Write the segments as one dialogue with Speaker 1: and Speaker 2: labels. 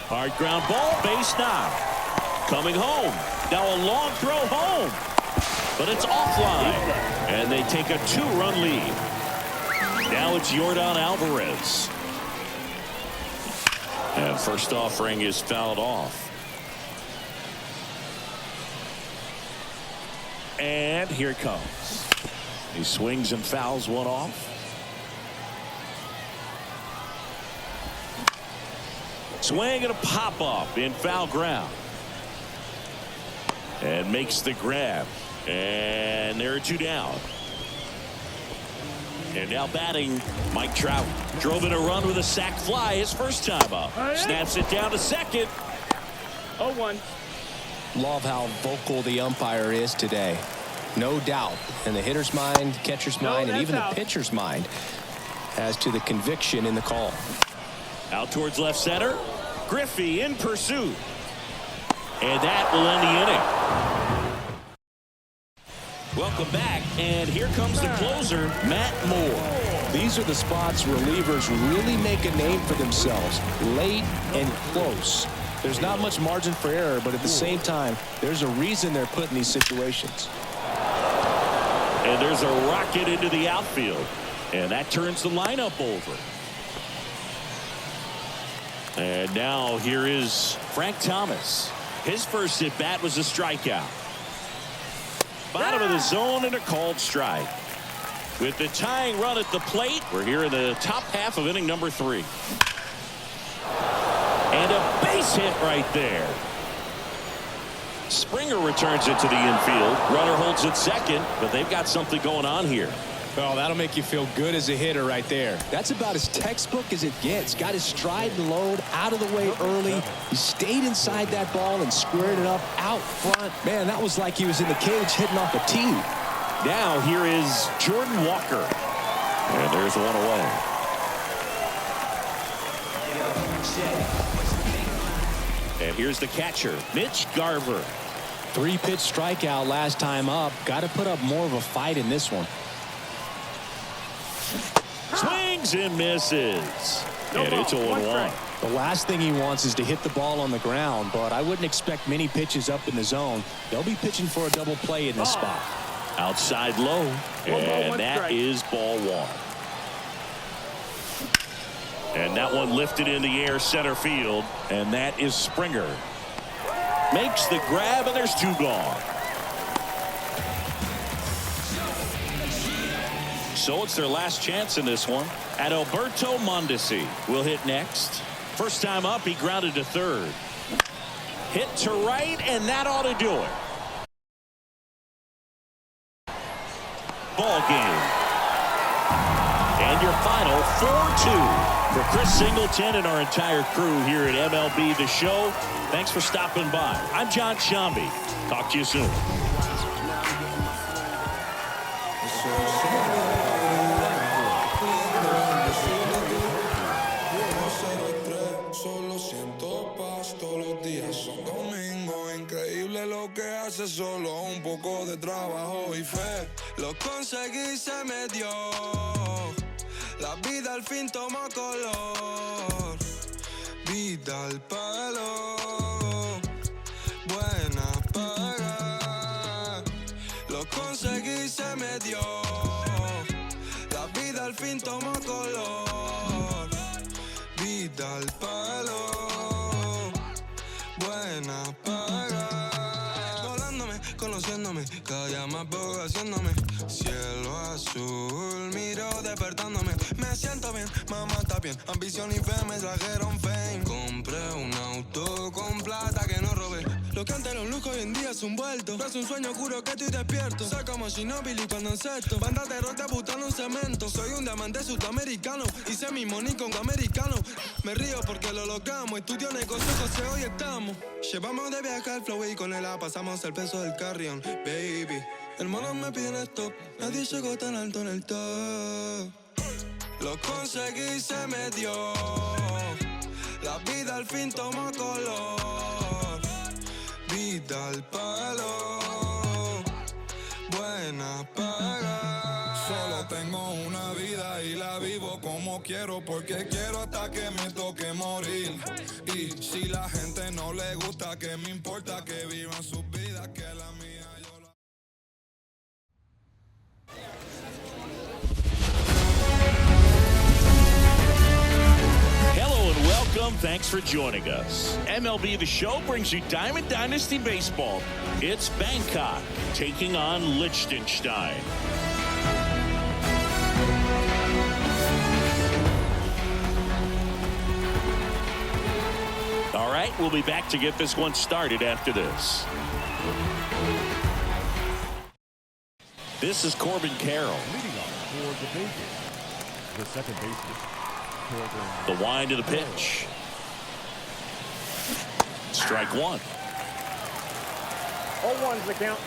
Speaker 1: Hard ground ball, base knock. Coming home. Now a long throw home. But it's offline. And they take a 2-run lead. Now it's Yordan Alvarez. And first offering is fouled off. And here it comes. He swings and fouls one off. Swing and a pop up in foul ground. And makes the grab. And there are 2 down. And now batting, Mike Trout. Drove in a run with a sac fly his first time up. Snaps it down to second.
Speaker 2: 0-1.
Speaker 3: Love how vocal the umpire is today. No doubt in the hitter's mind, catcher's mind, and even the pitcher's mind as to the conviction in the call.
Speaker 1: Out towards left center. Griffey in pursuit. And that will end the inning. Welcome back, and here comes the closer, Matt Moore.
Speaker 3: These are the spots relievers really make a name for themselves, late and close. There's not much margin for error, but at the same time, there's a reason they're put in these situations.
Speaker 1: And there's a rocket into the outfield, and that turns the lineup over. And now here is Frank Thomas. His first at bat was a strikeout. Bottom of the zone and a called strike. With the tying run at the plate, we're here in the top half of inning number 3. And a base hit right there. Springer returns it to the infield. Runner holds it second, but they've got something going on here.
Speaker 3: Well, that'll make you feel good as a hitter right there. That's about as textbook as it gets. Got his stride and load out of the way early. He stayed inside that ball and squared it up out front. Man, that was like he was in the cage hitting off a tee.
Speaker 1: Now here is Jordan Walker. And there's one away. And here's the catcher, Mitch Garver.
Speaker 3: 3-pitch strikeout last time up. Got to put up more of a fight in this one.
Speaker 1: Swings and misses. And it's 0-1.
Speaker 3: The last thing he wants is to hit the ball on the ground, but I wouldn't expect many pitches up in the zone. They'll be pitching for a double play in this spot.
Speaker 1: Outside low. And that is ball 1. And that one lifted in the air center field. And that is Springer. Makes the grab, and there's 2 gone. So it's their last chance in this one. Adalberto Mondesi will hit next. First time up, he grounded to third. Hit to right, and that ought to do it. Ball game. And your final 4-2 for Chris Singleton and our entire crew here at MLB The Show. Thanks for stopping by. I'm John Shambi. Talk to you soon.
Speaker 4: Solo un poco de trabajo y fe. Lo conseguí, se me dio. La vida al fin tomó color. Vida al palo. Buena paga. Lo conseguí, se me dio. La vida al fin tomó color. Vida al palo. Buena paga. Conociéndome, cada día más veo haciéndome. Cielo azul, miro despertándome. Me siento bien, mamá está bien. Ambición y fe me trajeron fame. Compré un auto con plata que no robé. Lo que antes era un lujo hoy en día es un vuelto. No es un sueño oscuro que estoy despierto. Soy como Ginóbili cuando encesto. Banda de rock debutando en cemento. Soy un diamante sudamericano. Hice mi money con americano. Me río porque lo logramos. Estudio negocios, José, hoy estamos. Llevamos de viaje al flow y con él pasamos el peso del carrión. Baby, el mono me pide en stop. Nadie llegó tan alto en el top. Lo conseguí, se me dio. La vida al fin tomó color. Vida al palo. Buena paga. Solo tengo una vida y la vivo como no quiero porque quiero hasta que me toque morir. Y si la gente no le gusta, que me importa que vivan sus vidas, que la mía yo la...
Speaker 1: Hello and welcome. Thanks for joining us. MLB The Show brings you Diamond Dynasty Baseball. It's Bangkok taking on Liechtenstein. All right, we'll be back to get this one started after this. This is Corbin Carroll.
Speaker 5: Leading off for the Vegas, the second baseman, Corbin.
Speaker 1: The wind of the pitch. Strike one.
Speaker 2: 0-1's the count.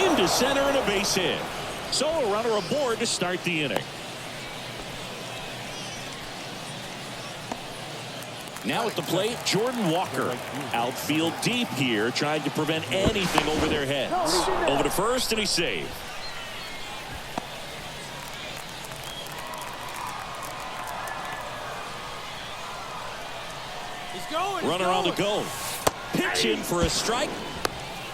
Speaker 1: Into center and a base hit. So a runner aboard to start the inning. Now at the plate, Jordan Walker. Outfield deep here, trying to prevent anything over their heads. Over to first, and he's saved. Runner on the go. Pitch in for a strike.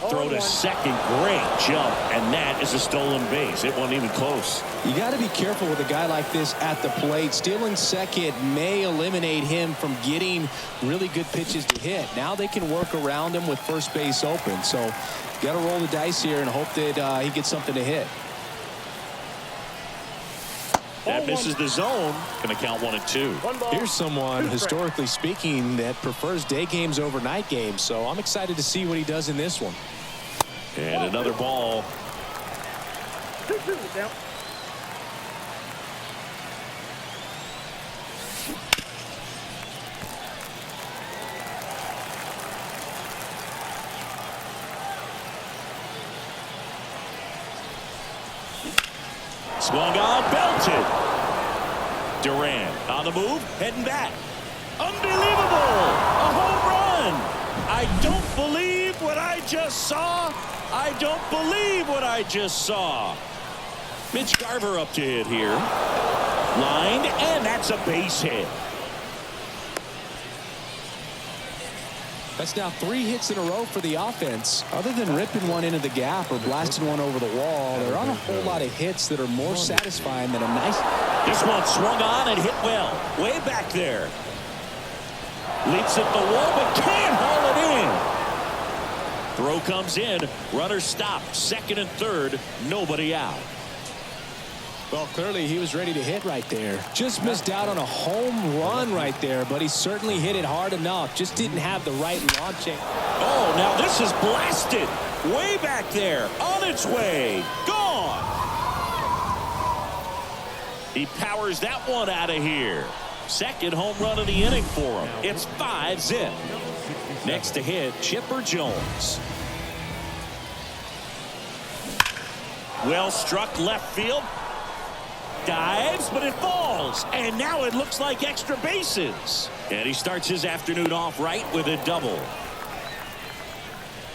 Speaker 1: Throw to second. Great jump. And that is a stolen base. It wasn't even close.
Speaker 3: You got to be careful with a guy like this at the plate. Stealing second may eliminate him from getting really good pitches to hit. Now they can work around him with first base open. So got to roll the dice here and hope that he gets something to hit.
Speaker 1: That misses the zone. Going to count 1-2.
Speaker 3: Here's someone, historically speaking, that prefers day games over night games. So I'm excited to see what he does in this one.
Speaker 1: And another ball.
Speaker 2: 2-2 the count.
Speaker 1: Swung on, belted. Duran on the move, heading back. Unbelievable! A home run! I don't believe what I just saw. I don't believe what I just saw. Mitch Garver up to hit here. Lined, and that's a base hit.
Speaker 3: That's now 3 hits in a row for the offense. Other than ripping one into the gap or blasting one over the wall, there aren't a whole lot of hits that are more satisfying than a nice...
Speaker 1: This one swung on and hit well. Way back there. Leaps at the wall, but can't haul it in. Throw comes in. Runner stopped. Second and third. Nobody out.
Speaker 3: Well, clearly he was ready to hit right there. Just missed out on a home run right there, but he certainly hit it hard enough. Just didn't have the right launching.
Speaker 1: Oh, now this is blasted. Way back there. On its way. Gone. He powers that one out of here. Second home run of the inning for him. It's 5-zip. Next to hit, Chipper Jones. Well struck left field. Dives, but it falls. And now it looks like extra bases. And he starts his afternoon off right with a double.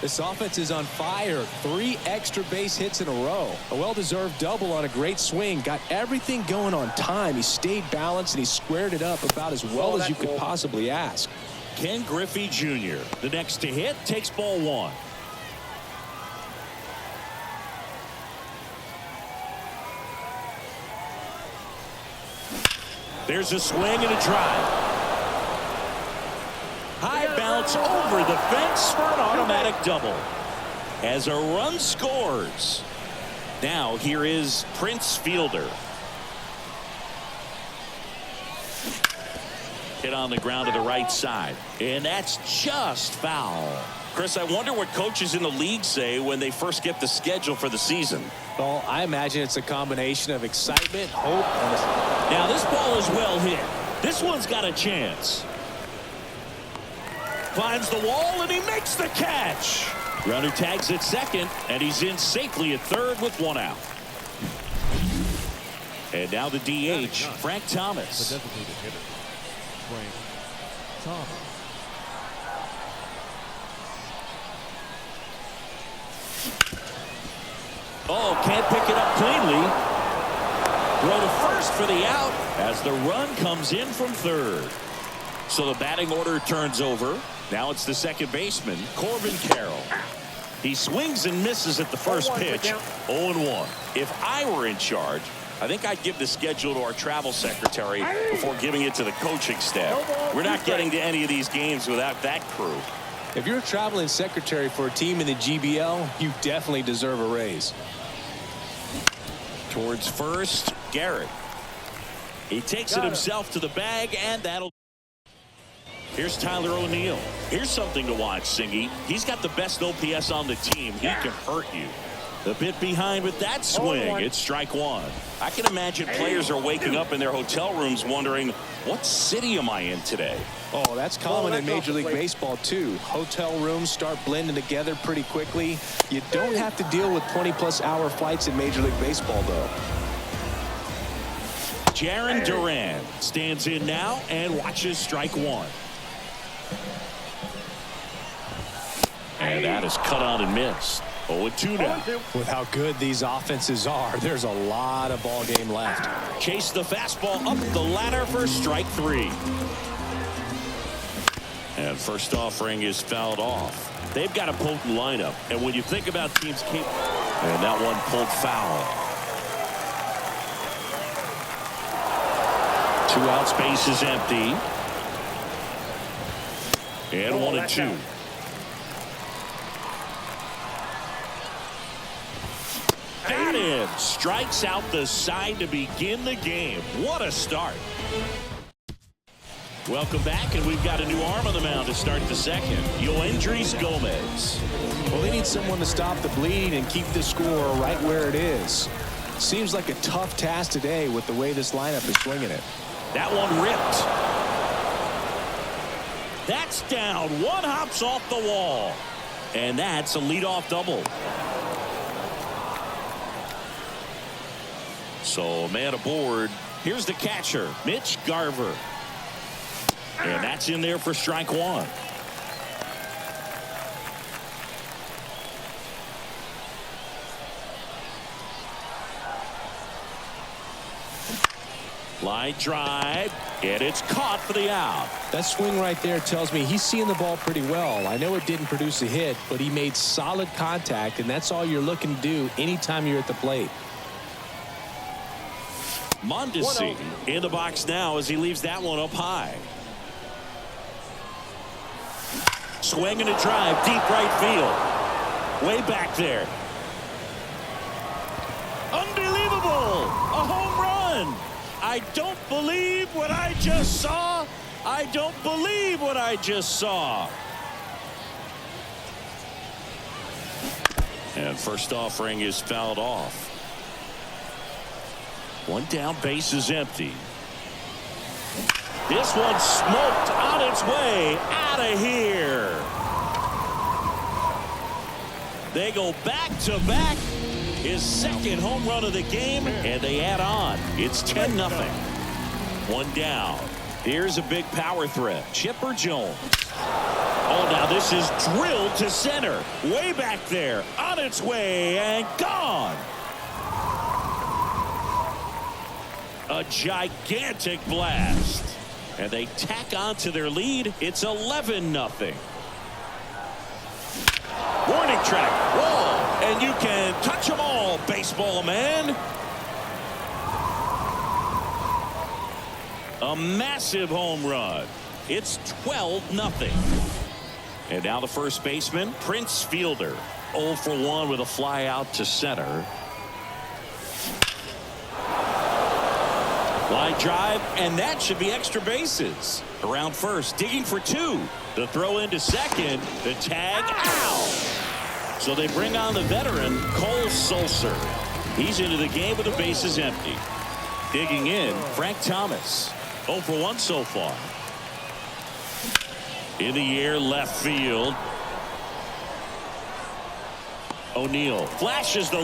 Speaker 3: This offense is on fire. 3 extra base hits in a row. A well-deserved double on a great swing. Got everything going on time. He stayed balanced and he squared it up about as well as you could possibly ask.
Speaker 1: Ken Griffey Jr. The next to hit takes ball 1. There's a swing and a drive. High bounce over the fence for an automatic double. As a run scores. Now here is Prince Fielder. Hit on the ground to the right side. And that's just foul. Chris, I wonder what coaches in the league say when they first get the schedule for the season.
Speaker 3: Well, I imagine it's a combination of excitement, hope, and...
Speaker 1: Now this ball is well hit. This one's got a chance. Climbs the wall and he makes the catch. Runner tags at second and he's in safely at third with 1 out. And now the DH, Frank Thomas.
Speaker 5: The designated hitter, Frank Thomas.
Speaker 1: Oh, can't pick it up cleanly. Throw to first for the out as the run comes in from third. So the batting order turns over. Now it's the second baseman, Corbin Carroll. He swings and misses at the first pitch. 0-1. If I were in charge, I think I'd give the schedule to our travel secretary before giving it to the coaching staff. We're not getting to any of these games without that crew.
Speaker 3: If you're a traveling secretary for a team in the GBL, you definitely deserve a raise.
Speaker 1: Towards first, Garrett. He takes it himself to the bag, and that'll. Here's Tyler O'Neill. Here's something to watch, Singy. He's got the best OPS on the team. He can hurt you. A bit behind with that swing. It's strike one. I can imagine players are waking up in their hotel rooms wondering, what city am I in today?
Speaker 3: Oh, that's common in Major League Baseball, too. Hotel rooms start blending together pretty quickly. You don't have to deal with 20-plus-hour flights in Major League Baseball, though.
Speaker 1: Jarren Duran stands in now and watches strike one. And that is cut on and missed. 0-2 now.
Speaker 3: With how good these offenses are, there's a lot of ball game left.
Speaker 1: Chase the fastball up the ladder for strike three. And first offering is fouled off. They've got a potent lineup. And when you think about teams keep. And that one pulled foul. 2 outs, base is empty. And 1-2. That in. Strikes out the side to begin the game. What a start. Welcome back, and we've got a new arm on the mound to start the second. Yoendrys Gomez.
Speaker 3: Well, they need someone to stop the bleed and keep the score right where it is. Seems like a tough task today with the way this lineup is swinging it.
Speaker 1: That one ripped. That's down. One hops off the wall. And that's a leadoff double. So, man aboard. Here's the catcher, Mitch Garver. And that's in there for strike one. Line drive, and it's caught for the out.
Speaker 3: That swing right there tells me he's seeing the ball pretty well. I know it didn't produce a hit, but he made solid contact, and that's all you're looking to do anytime you're at the plate.
Speaker 1: Mondesi in the box now as he leaves that one up high. Swing and a drive, deep right field. Way back there. Unbelievable! A home run! I don't believe what I just saw. I don't believe what I just saw. And first offering is fouled off. One down, base is empty. This one smoked on its way out of here. They go back to back. His second home run of the game, and they add on. It's 10-0. One down. Here's a big power threat. Chipper Jones. Oh, now this is drilled to center. Way back there. On its way and gone. A gigantic blast. And they tack on to their lead. It's 11-0. Warning track. Whoa. And you can touch them all, baseball man. A massive home run. It's 12-0. And now the first baseman, Prince Fielder. 0 for 1 with a fly out to center. Line drive, and that should be extra bases. Around first, digging for 2. The throw into second, the tag out. So they bring on the veteran, Cole Sulser. He's into the game with the bases empty. Digging in, Frank Thomas. 0 for 1 so far. In the air, left field. O'Neill flashes the